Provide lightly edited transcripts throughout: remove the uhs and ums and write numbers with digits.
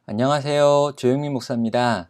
안녕하세요. 조영민 목사입니다.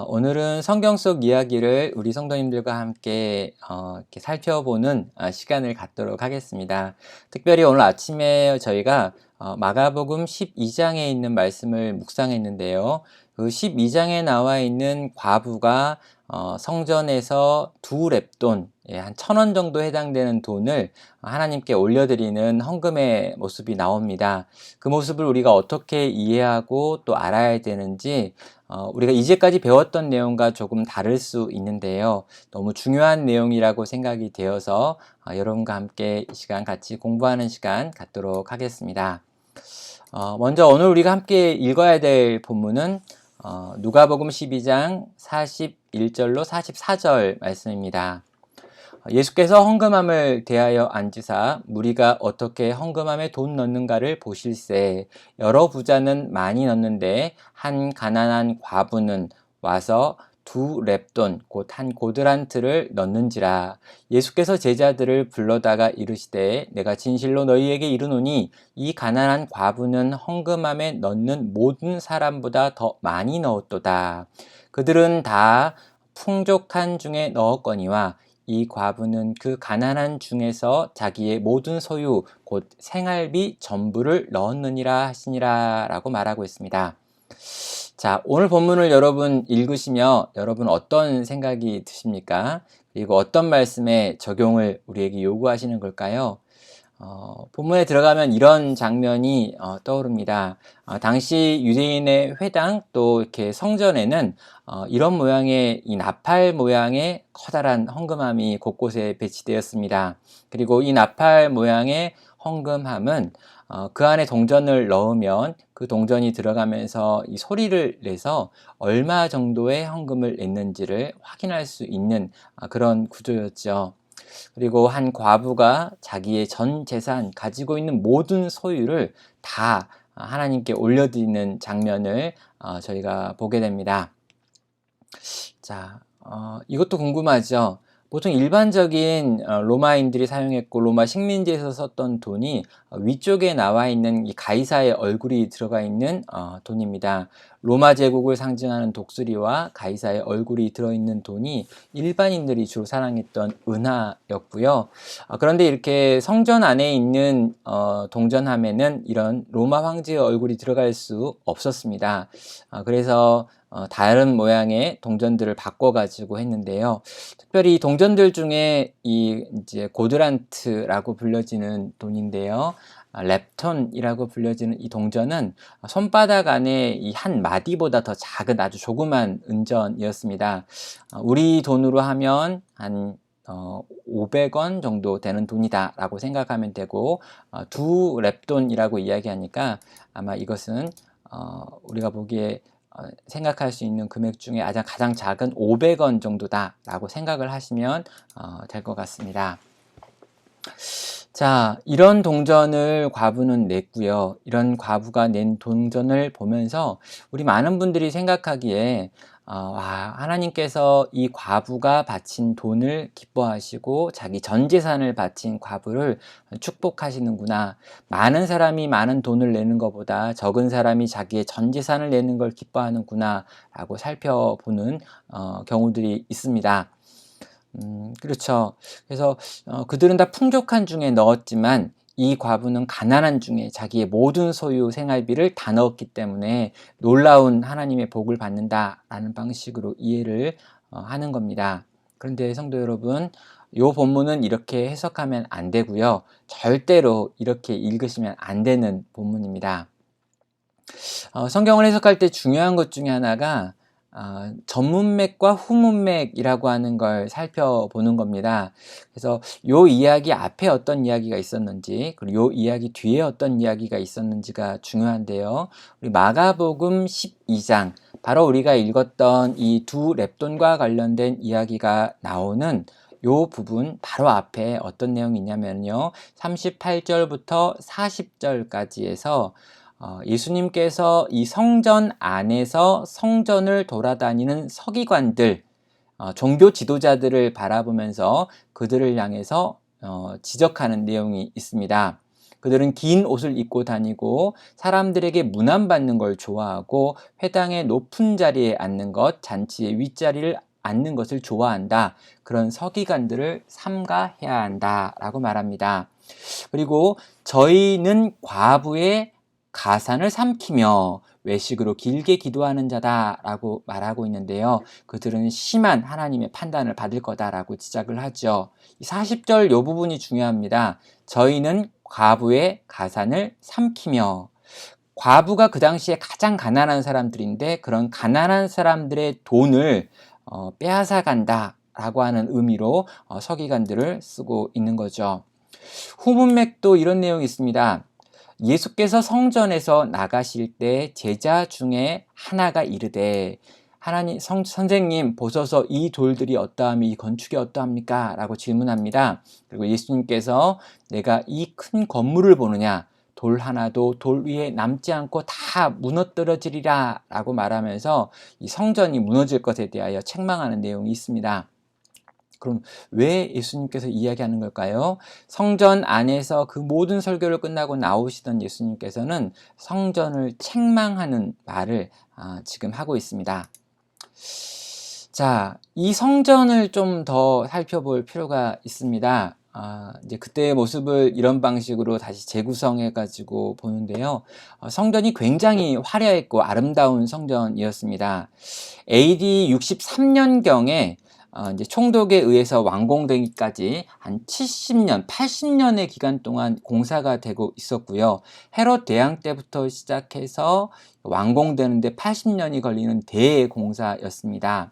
오늘은 성경 속 이야기를 우리 성도님들과 함께 이렇게 살펴보는 시간을 갖도록 하겠습니다. 특별히 오늘 아침에 저희가 마가복음 12장에 있는 말씀을 묵상했는데요. 그 12장에 나와 있는 과부가 성전에서 두 렙돈, 한 1,000원 정도 해당되는 돈을 하나님께 올려드리는 헌금의 모습이 나옵니다. 그 모습을 우리가 어떻게 이해하고 또 알아야 되는지 우리가 이제까지 배웠던 내용과 조금 다를 수 있는데요. 너무 중요한 내용이라고 생각이 되어서 여러분과 함께 이 시간 같이 공부하는 시간 갖도록 하겠습니다. 먼저 오늘 우리가 함께 읽어야 될 본문은 누가복음 12장 41절로 44절 말씀입니다. 예수께서 헌금함을 대하여 앉으사 무리가 어떻게 헌금함에 돈 넣는가를 보실세. 여러 부자는 많이 넣는데 한 가난한 과부는 와서 두 렙돈 곧 한 고드란트를 넣는지라. 예수께서 제자들을 불러다가 이르시되 내가 진실로 너희에게 이르노니 이 가난한 과부는 헌금함에 넣는 모든 사람보다 더 많이 넣었도다. 그들은 다 풍족한 중에 넣었거니와 이 과부는 그 가난한 중에서 자기의 모든 소유 곧 생활비 전부를 넣었느니라 하시니라 라고 말하고 있습니다. 자, 오늘 본문을 여러분 읽으시며 여러분 어떤 생각이 드십니까? 그리고 어떤 말씀에 적용을 우리에게 요구하시는 걸까요? 본문에 들어가면 이런 장면이 떠오릅니다. 당시 유대인의 회당 또 이렇게 성전에는 이런 모양의 이 나팔 모양의 커다란 헌금함이 곳곳에 배치되었습니다. 그리고 이 나팔 모양의 헌금함은 그 안에 동전을 넣으면 그 동전이 들어가면서 이 소리를 내서 얼마 정도의 헌금을 냈는지를 확인할 수 있는 그런 구조였죠. 그리고 한 과부가 자기의 전 재산, 가지고 있는 모든 소유를 다 하나님께 올려드리는 장면을 저희가 보게 됩니다. 자, 이것도 궁금하죠? 보통 일반적인 로마인들이 사용했고 로마 식민지에서 썼던 돈이 위쪽에 나와 있는 이 가이사의 얼굴이 들어가 있는 돈입니다. 로마 제국을 상징하는 독수리와 가이사의 얼굴이 들어있는 돈이 일반인들이 주로 사랑했던 은하였고요. 그런데 이렇게 성전 안에 있는 동전함에는 이런 로마 황제의 얼굴이 들어갈 수 없었습니다. 그래서 다른 모양의 동전들을 바꿔가지고 했는데요. 특별히 이 동전들 중에 이 이제 고드란트라고 불려지는 돈인데요. 렙톤이라고 불려지는 이 동전은 손바닥 안에 이 한 마디보다 더 작은 아주 조그만 은전이었습니다. 우리 돈으로 하면 한 500원 정도 되는 돈이다라고 생각하면 되고 두 렙돈이라고 이야기하니까 아마 이것은 우리가 보기에 생각할 수 있는 금액 중에 가장 작은 500원 정도다라고 생각을 하시면 될 것 같습니다. 자, 이런 동전을 과부는 냈고요. 이런 과부가 낸 동전을 보면서 우리 많은 분들이 생각하기에 하나님께서 이 과부가 바친 돈을 기뻐하시고 자기 전 재산을 바친 과부를 축복하시는구나. 많은 사람이 많은 돈을 내는 것보다 적은 사람이 자기의 전 재산을 내는 걸 기뻐하는구나 라고 살펴보는 경우들이 있습니다. 그렇죠. 그래서 그들은 다 풍족한 중에 넣었지만 이 과부는 가난한 중에 자기의 모든 소유 생활비를 다 넣었기 때문에 놀라운 하나님의 복을 받는다라는 방식으로 이해를 하는 겁니다. 그런데 성도 여러분, 이 본문은 이렇게 해석하면 안 되고요. 절대로 이렇게 읽으시면 안 되는 본문입니다. 성경을 해석할 때 중요한 것 중에 하나가 전문맥과 후문맥이라고 하는 걸 살펴보는 겁니다. 그래서 요 이야기 앞에 어떤 이야기가 있었는지 그리고 요 이야기 뒤에 어떤 이야기가 있었는지가 중요한데요. 우리 마가복음 12장 바로 우리가 읽었던 이 두 렙돈과 관련된 이야기가 나오는 요 부분 바로 앞에 어떤 내용이 있냐면요. 38절부터 40절까지 해서 예수님께서 이 성전 안에서 성전을 돌아다니는 서기관들, 종교 지도자들을 바라보면서 그들을 향해서 지적하는 내용이 있습니다. 그들은 긴 옷을 입고 다니고 사람들에게 문안받는 걸 좋아하고 회당의 높은 자리에 앉는 것, 잔치의 윗자리를 앉는 것을 좋아한다. 그런 서기관들을 삼가해야 한다라고 말합니다. 그리고 저희는 과부의 가산을 삼키며 외식으로 길게 기도하는 자다라고 말하고 있는데요. 그들은 심한 하나님의 판단을 받을 거다라고 지적을 하죠. 40절 이 부분이 중요합니다. 저희는 과부의 가산을 삼키며, 과부가 그 당시에 가장 가난한 사람들인데 그런 가난한 사람들의 돈을 빼앗아 간다라고 하는 의미로 서기관들을 쓰고 있는 거죠. 후문맥도 이런 내용이 있습니다. 예수께서 성전에서 나가실 때 제자 중에 하나가 이르되 하나님 선생님 보소서 이 돌들이 어떠하며 이 건축이 어떠합니까? 라고 질문합니다. 그리고 예수님께서 내가 이 큰 건물을 보느냐? 돌 하나도 돌 위에 남지 않고 다 무너뜨려지리라 라고 말하면서 이 성전이 무너질 것에 대하여 책망하는 내용이 있습니다. 그럼 왜 예수님께서 이야기하는 걸까요? 성전 안에서 그 모든 설교를 끝나고 나오시던 예수님께서는 성전을 책망하는 말을 지금 하고 있습니다. 자, 이 성전을 좀 더 살펴볼 필요가 있습니다. 이제 그때의 모습을 이런 방식으로 다시 재구성해가지고 보는데요. 성전이 굉장히 화려했고 아름다운 성전이었습니다. AD 63년경에 이제 총독에 의해서 완공되기까지 한 70년, 80년의 기간 동안 공사가 되고 있었고요. 헤롯 대왕 때부터 시작해서 완공되는데 80년이 걸리는 대공사였습니다.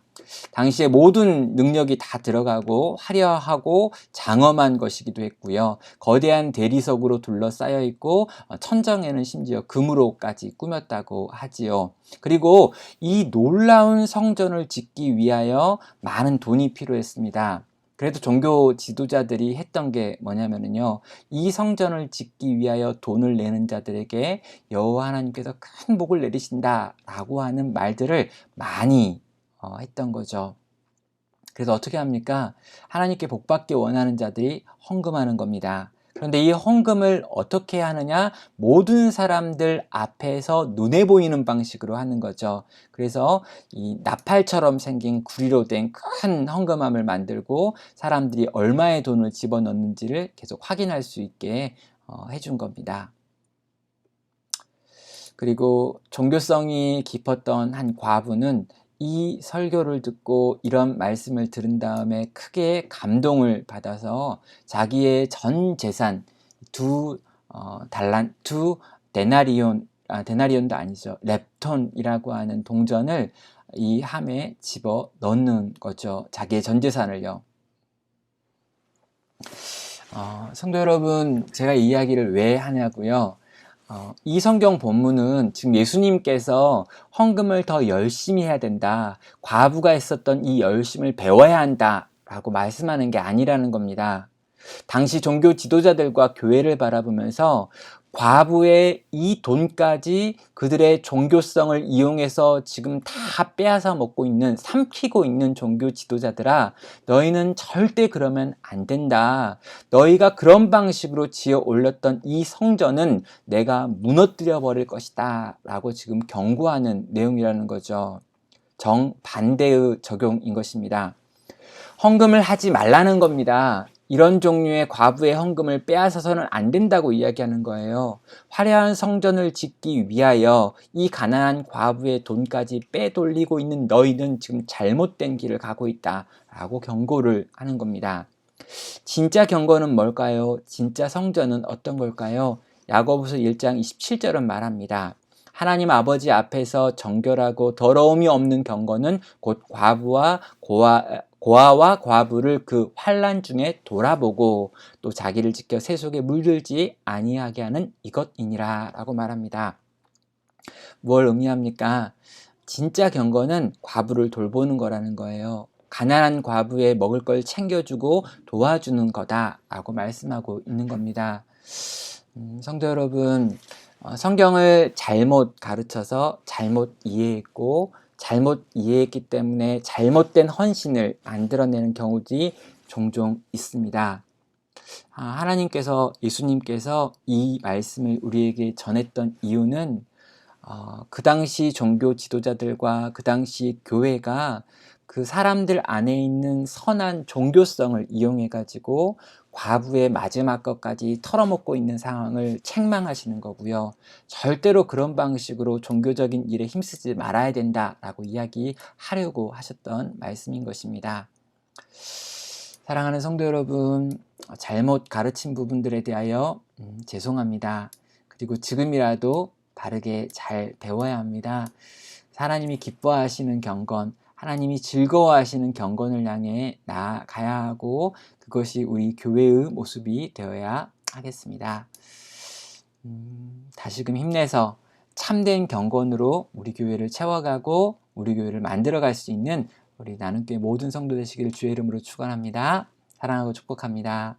당시에 모든 능력이 다 들어가고 화려하고 장엄한 것이기도 했고요. 거대한 대리석으로 둘러싸여 있고 천정에는 심지어 금으로까지 꾸몄다고 하지요. 그리고 이 놀라운 성전을 짓기 위하여 많은 돈이 필요했습니다. 그래도 종교 지도자들이 했던 게 뭐냐면요, 이 성전을 짓기 위하여 돈을 내는 자들에게 여호와 하나님께서 큰 복을 내리신다라고 하는 말들을 많이 했던 거죠. 그래서 어떻게 합니까? 하나님께 복받기 원하는 자들이 헌금하는 겁니다. 그런데 이 헌금을 어떻게 하느냐? 모든 사람들 앞에서 눈에 보이는 방식으로 하는 거죠. 그래서 이 나팔처럼 생긴 구리로 된 큰 헌금함을 만들고 사람들이 얼마의 돈을 집어넣는지를 계속 확인할 수 있게 해준 겁니다. 그리고 종교성이 깊었던 한 과부는 이 설교를 듣고 이런 말씀을 들은 다음에 크게 감동을 받아서 자기의 전 재산 두 데나리온, 데나리온도 아니죠, 렙톤이라고 하는 동전을 이 함에 집어 넣는 거죠. 자기의 전 재산을요. 성도 여러분, 제가 이 이야기를 왜 하냐고요? 이 성경 본문은 지금 예수님께서 헌금을 더 열심히 해야 된다, 과부가 했었던 이 열심을 배워야 한다 라고 말씀하는 게 아니라는 겁니다. 당시 종교 지도자들과 교회를 바라보면서 과부의 이 돈까지 그들의 종교성을 이용해서 지금 다 빼앗아 먹고 있는, 삼키고 있는 종교 지도자들아, 너희는 절대 그러면 안 된다. 너희가 그런 방식으로 지어 올렸던 이 성전은 내가 무너뜨려 버릴 것이다 라고 지금 경고하는 내용이라는 거죠. 정반대의 적용인 것입니다. 헌금을 하지 말라는 겁니다. 이런 종류의 과부의 헌금을 빼앗아서는 안 된다고 이야기하는 거예요. 화려한 성전을 짓기 위하여 이 가난한 과부의 돈까지 빼돌리고 있는 너희는 지금 잘못된 길을 가고 있다 라고 경고를 하는 겁니다. 진짜 경고는 뭘까요? 진짜 성전은 어떤 걸까요? 야고보서 1장 27절은 말합니다. 하나님 아버지 앞에서 정결하고 더러움이 없는 경건은 곧 과부와 고아와 과부를 그 환난 중에 돌아보고 또 자기를 지켜 세속에 물들지 아니하게 하는 이것이니라 라고 말합니다. 뭘 의미합니까? 진짜 경건은 과부를 돌보는 거라는 거예요. 가난한 과부의 먹을 걸 챙겨주고 도와주는 거다라고 말씀하고 있는 겁니다. 성도 여러분, 성경을 잘못 가르쳐서 잘못 이해했고 잘못 이해했기 때문에 잘못된 헌신을 만들어내는 경우들이 종종 있습니다. 하나님께서, 예수님께서 이 말씀을 우리에게 전했던 이유는 그 당시 종교 지도자들과 그 당시 교회가 그 사람들 안에 있는 선한 종교성을 이용해 가지고 과부의 마지막 것까지 털어먹고 있는 상황을 책망하시는 거고요. 절대로 그런 방식으로 종교적인 일에 힘쓰지 말아야 된다라고 이야기하려고 하셨던 말씀인 것입니다. 사랑하는 성도 여러분, 잘못 가르친 부분들에 대하여 죄송합니다. 그리고 지금이라도 바르게 잘 배워야 합니다. 하나님이 기뻐하시는 경건, 하나님이 즐거워하시는 경건을 향해 나아가야 하고, 그것이 우리 교회의 모습이 되어야 하겠습니다. 다시금 힘내서 참된 경건으로 우리 교회를 채워가고 우리 교회를 만들어갈 수 있는 우리 나눔교회 모든 성도 되시기를 주의 이름으로 축원합니다. 사랑하고 축복합니다.